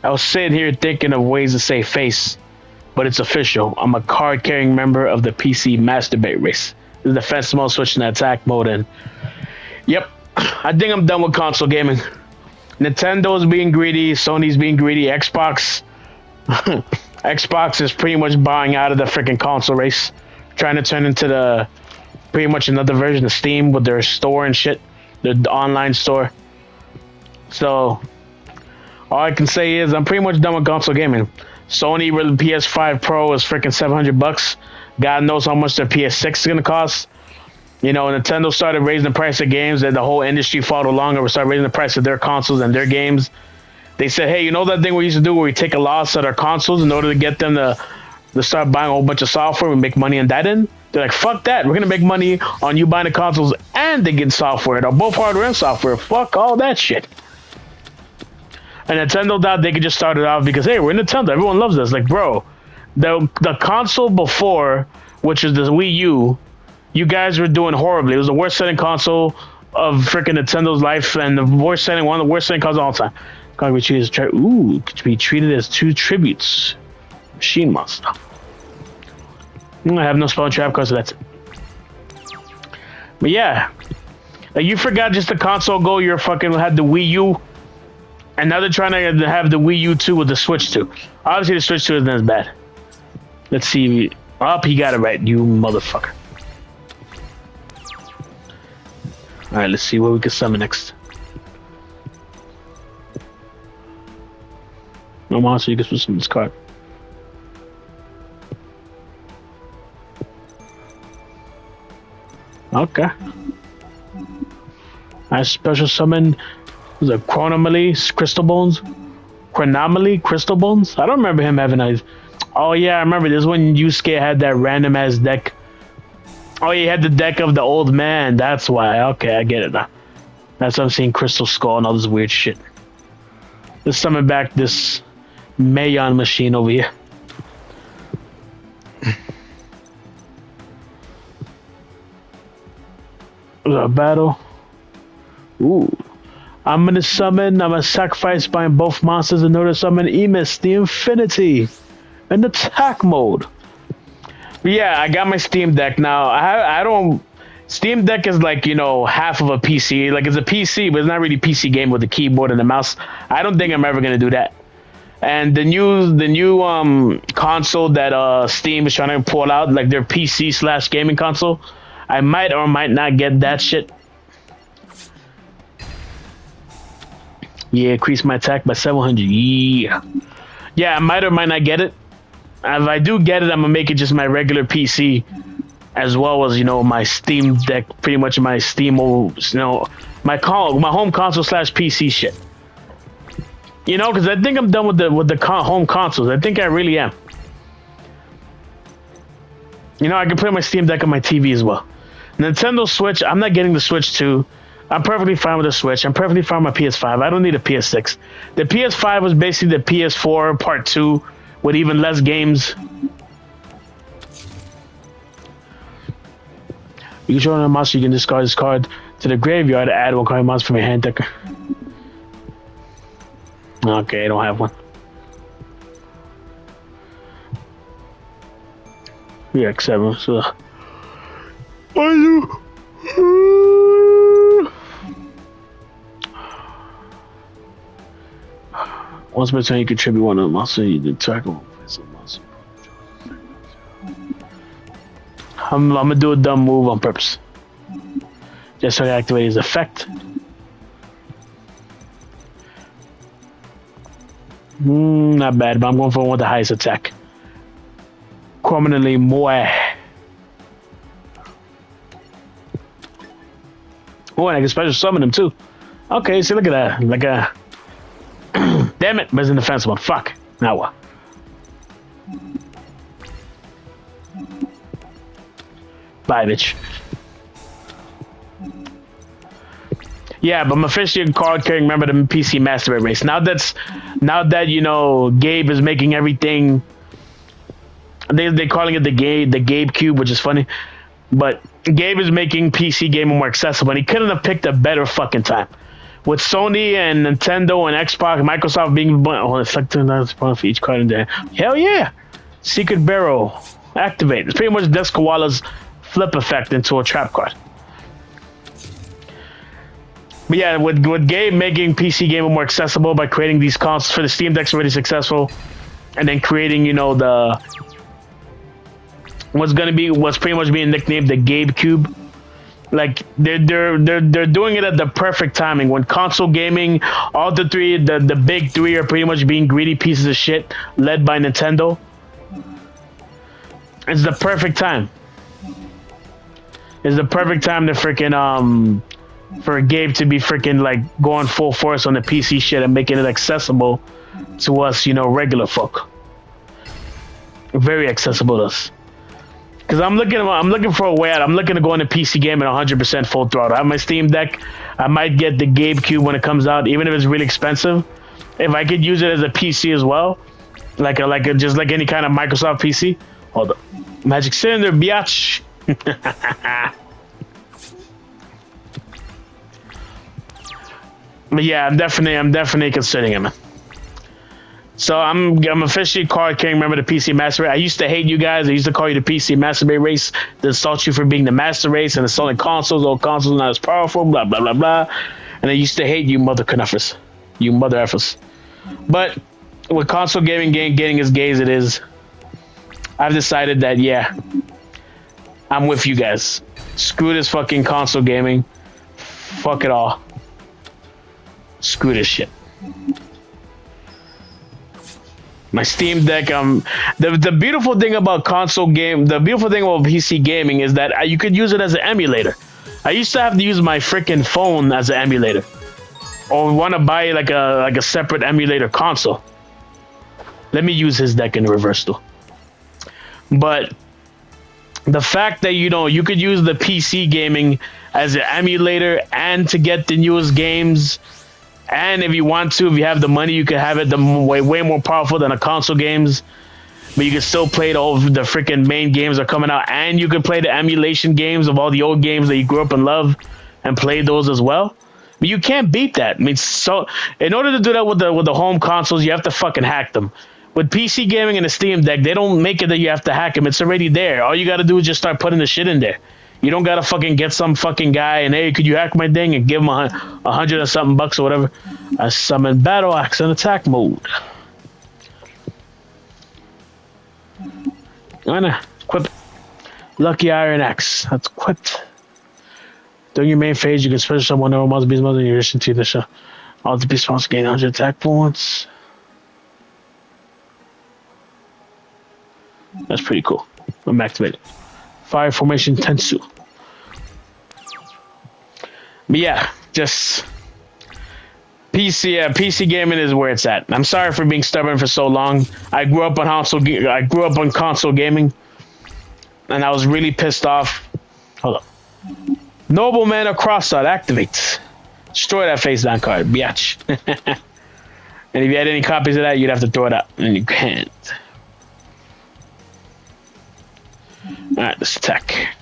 I was sitting here thinking of ways to save face, but it's official. I'm a card-carrying member of the PC Masturbate Race. The defense mode switching to attack mode, and yep, I think I'm done with console gaming. Nintendo's being greedy, Sony's being greedy, Xbox is pretty much buying out of the freaking console race, trying to turn into the pretty much another version of Steam with their store and shit, their online store. So all I can say is I'm pretty much done with console gaming. Sony with the PS5 Pro is freaking $700. God knows how much their PS6 is gonna cost. You know, Nintendo started raising the price of games, and the whole industry followed along and started raising the price of their consoles and their games. They said, hey, you know that thing we used to do where we take a loss at our consoles in order to get them to start buying a whole bunch of software and make money on that end? They're like, fuck that. We're going to make money on you buying the consoles and they get software. They're both hardware and software. Fuck all that shit. And Nintendo thought they could just start it off because, hey, we're Nintendo. Everyone loves us. Like, bro, the console before, which is the Wii U, you guys were doing horribly. It was the worst selling console of freaking Nintendo's life and one of the worst selling consoles of all time. Could be treated as two tributes. Machine Monster. I have no spell trap card, so that's it. But yeah, like you forgot just the console go. You fucking had the Wii U, and now they're trying to have the Wii U 2 with the Switch 2. Obviously, the Switch 2 isn't as bad. Let's see. He got it right, you motherfucker. All right, let's see what we can summon next. No monster, you can put some in this card. Okay. I special summon the Chronomaly Crystal Bones. Chronomaly Crystal Bones? I don't remember him having a. Oh yeah, I remember this when Yusuke had that random ass deck. Oh, he had the deck of the old man. That's why. Okay, I get it now. That's why I'm seeing Crystal Skull and all this weird shit. Let's summon back this Mayon machine over here. Battle. Ooh. I'm gonna sacrifice by both monsters in order to summon Emis, the Infinity, in attack mode. But yeah, I got my Steam Deck now. I don't. Steam Deck is like, you know, half of a PC. Like it's a PC, but it's not really PC game with the keyboard and the mouse. I don't think I'm ever gonna do that. And the new console that Steam is trying to pull out, like their PC / gaming console, I might or might not get that shit. Yeah, increase my attack by 700. Yeah, I might or might not get it. If I do get it, I'm gonna make it just my regular PC, as well as, you know, my Steam Deck, pretty much my Steam, you know, my home console / PC shit. You know, because I think I'm done with the home consoles. I think I really am. You know, I can play my Steam Deck on my TV as well. Nintendo Switch, I'm not getting the Switch 2. I'm perfectly fine with the Switch. I'm perfectly fine with my PS5. I don't need a PS6. The PS5 was basically the PS4 Part 2 with even less games. You can show a monster, you can discard this card to the graveyard to add one card monster from your hand deck. Okay, I don't have one. Yeah, X7. So, once per turn, you contribute one of the monster. You can track them. I'm gonna do a dumb move on purpose, just so I activate his effect. Not bad, but I'm going for one with the highest attack. Prominently more. Oh, and I can special summon him too. Okay, see, look at that. Like a. Damn it, but it's in defense one. Fuck. Now what? Bye, bitch. Yeah, but I'm officially a card-carrying member of the PC Masturbate Race. Now that you know Gabe is making everything. They're calling it the Gabe Cube, which is funny. But Gabe is making PC gaming more accessible, and he couldn't have picked a better fucking time. with Sony and Nintendo and Xbox, Microsoft being reflecting for each card in there. Hell yeah! Secret Barrel activate. It's pretty much Desk Koala's flip effect into a trap card. But yeah, with Gabe making PC gaming more accessible by creating these consoles for the Steam Deck's already successful, and then creating, you know, the what's pretty much being nicknamed the Gabe Cube. Like they're doing it at the perfect timing when console gaming, all the big three are pretty much being greedy pieces of shit led by Nintendo. It's the perfect time. It's the perfect time to freaking for Gabe to be freaking like going full force on the PC shit and making it accessible to us, you know, regular folk. Very accessible to us. Because I'm looking for a way out. I'm looking to go into PC gaming 100% full throttle. I have my Steam Deck. I might get the Gabe Cube when it comes out, even if it's really expensive. If I could use it as a PC as well, just like any kind of Microsoft PC. Hold up, Magic Cylinder, biatch. But yeah, I'm definitely considering it, man. So I'm officially card carrying member of the PC Masturbate. I used to hate you guys. I used to call you the PC Masturbate Race, to insult you for being the Master Race and installing consoles. Old consoles not as powerful. Blah blah blah blah. And I used to hate you, mother knuffers, you mother effers. But with console gaming getting as gay as it is, I've decided that yeah, I'm with you guys. Screw this fucking console gaming. Fuck it all. Screw this shit. My Steam Deck, the beautiful thing about the beautiful thing about PC gaming is that you could use it as an emulator. I used to have to use my freaking phone as an emulator, or want to buy like a separate emulator console. Let me use his deck in reverse though. But the fact that you could use the PC gaming as an emulator and to get the newest games. And if you want to, if you have the money, you can have it way more powerful than a console games. But you can still play all the freaking main games that are coming out. And you can play the emulation games of all the old games that you grew up and love and play those as well. But you can't beat that. I mean, so in order to do that with the home consoles, you have to fucking hack them. With PC gaming and the Steam Deck, they don't make it that you have to hack them. It's already there. All you got to do is just start putting the shit in there. You don't gotta fucking get some fucking guy and hey, could you hack my thing and give him $100 or something bucks or whatever. I summon battle axe in attack mode. Gonna equip Lucky Iron Axe. That's equipped. During your main phase, you can special someone who must be mother in addition to the show. All the beast wants to gain 100 attack points. That's pretty cool. I'm activated. Fire formation Tensu. But yeah, just PC gaming is where it's at. I'm sorry for being stubborn for so long. I grew up on console gaming, and I was really pissed off. Hold up. Nobleman across that activates. Destroy that face down card, biatch. And if you had any copies of that, you'd have to throw it out, and you can't. Alright, let's attack.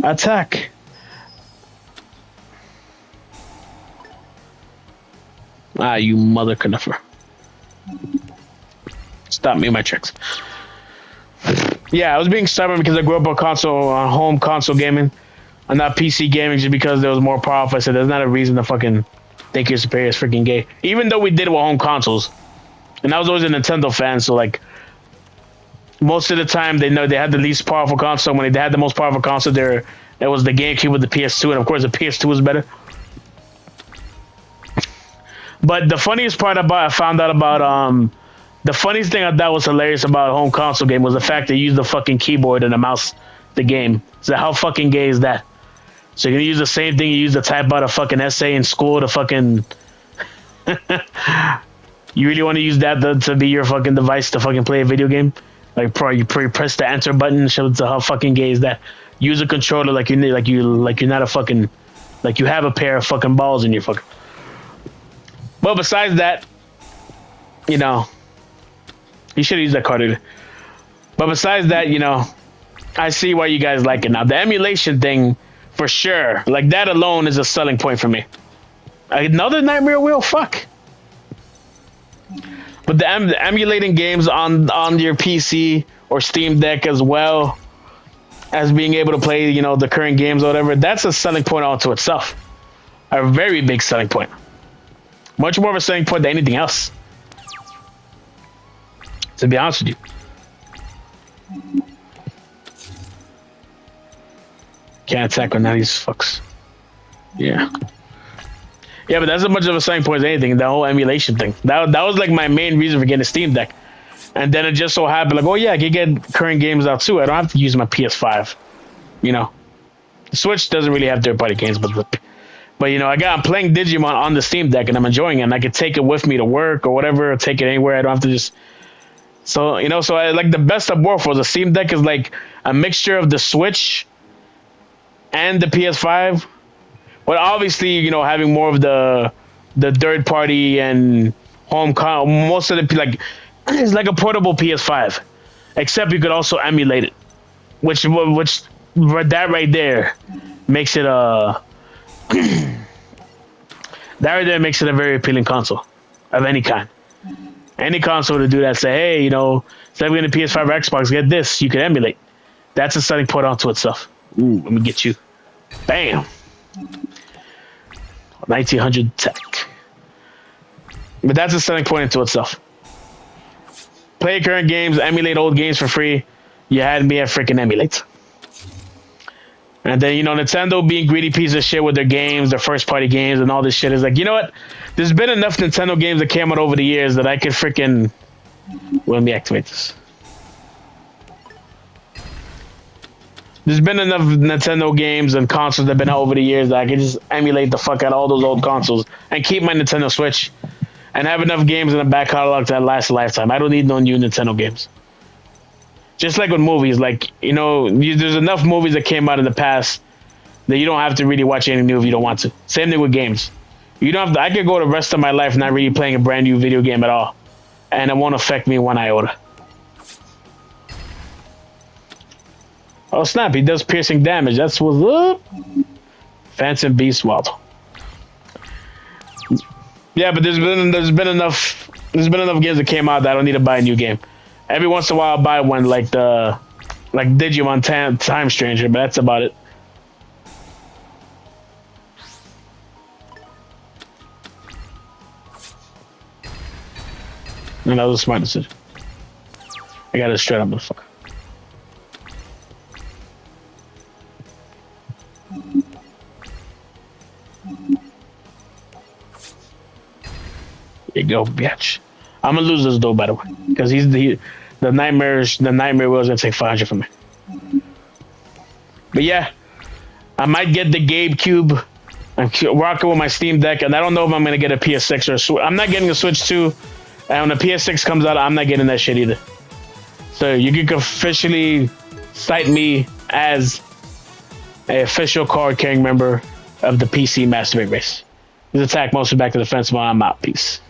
Attack! Ah, you mother knuffer. Stop me in my tricks. Yeah, I was being stubborn because I grew up on home console gaming and not PC gaming just because there was more powerful. I said there's not a reason to fucking think your superior is freaking gay. Even though we did it with home consoles. And I was always a Nintendo fan, so like most of the time they had the least powerful console. When they had the most powerful console there, it was the GameCube with the PS2, and of course the PS2 was better. But the funniest part I found out about the funniest thing I thought was hilarious about a home console game was the fact they used the fucking keyboard and the mouse the game. So how fucking gay is that? So you're gonna use the same thing you use to type out a fucking essay in school to fucking you really want to use that to be your fucking device to fucking play a video game? Like you press the enter button. So how fucking gay is that? Use a controller like you're not a fucking like you have a pair of fucking balls in your fucking. But besides that, you know, you should have used that card either. But besides that, you know, I see why you guys like it now. The emulation thing, for sure, like that alone is a selling point for me. Another nightmare wheel? Fuck. But the emulating games on your PC or Steam Deck as well as being able to play, you know, the current games or whatever, that's a selling point onto itself. A very big selling point. Much more of a selling point than anything else. To be honest with you. Can't attack on these fucks. Yeah. Yeah, but that's as much of a selling point as anything, the whole emulation thing. That was like my main reason for getting a Steam Deck. And then it just so happened, like, oh yeah, I can get current games out too. I don't have to use my PS5. You know. The Switch doesn't really have third-party games, but you know, I'm playing Digimon on the Steam Deck and I'm enjoying it. And I can take it with me to work or whatever, or take it anywhere. I don't have to just... So, you know, so I like the best of both worlds. The Steam Deck is like a mixture of the Switch and the PS5. But obviously, you know, having more of the third party and most of the, like, it's like a portable PS5, except you could also emulate it, which that right there makes it that right there makes it a very appealing console of any kind. Any console to do that, say, hey, you know, instead of getting a PS5 or Xbox, get this, you can emulate. That's a selling point onto itself. Ooh, let me get you. Bam. 1900 tech. But that's a selling point into itself. Play current games, emulate old games for free. You had me at freaking emulate. And then, you know, Nintendo being greedy piece of shit with their games, their first party games and all this shit is like, you know what? There's been enough Nintendo games that came out over the years that I could freaking... Well, let me activate this. There's been enough Nintendo games and consoles that have been out over the years that I can just emulate the fuck out of all those old consoles and keep my Nintendo Switch and have enough games in the back catalog that last a lifetime. I don't need no new Nintendo games. Just like with movies, like, you know, there's enough movies that came out in the past that you don't have to really watch any new if you don't want to. Same thing with games. You don't have to, I could go the rest of my life not really playing a brand new video game at all, and it won't affect me one iota. Oh snap, he does piercing damage. That's what's up. Phantom Beast Wild. Yeah, but there's been enough games that came out that I don't need to buy a new game. Every once in a while I'll buy one like Digimon Time Stranger, but that's about it. And that was a smart decision. I got it straight up, motherfucker. There you go, bitch. I'm gonna lose this though, by the way, because the nightmare was gonna take 500 from me. But yeah, I might get the GameCube. I'm rocking with my Steam Deck, and I don't know if I'm gonna get a PS6 or a Switch. I'm not getting a Switch 2, and when the PS6 comes out, I'm not getting that shit either. So you can officially cite me as an official card-carrying member of the PC Masturbate Race. This attack mostly back to the defense, while I'm out. Peace.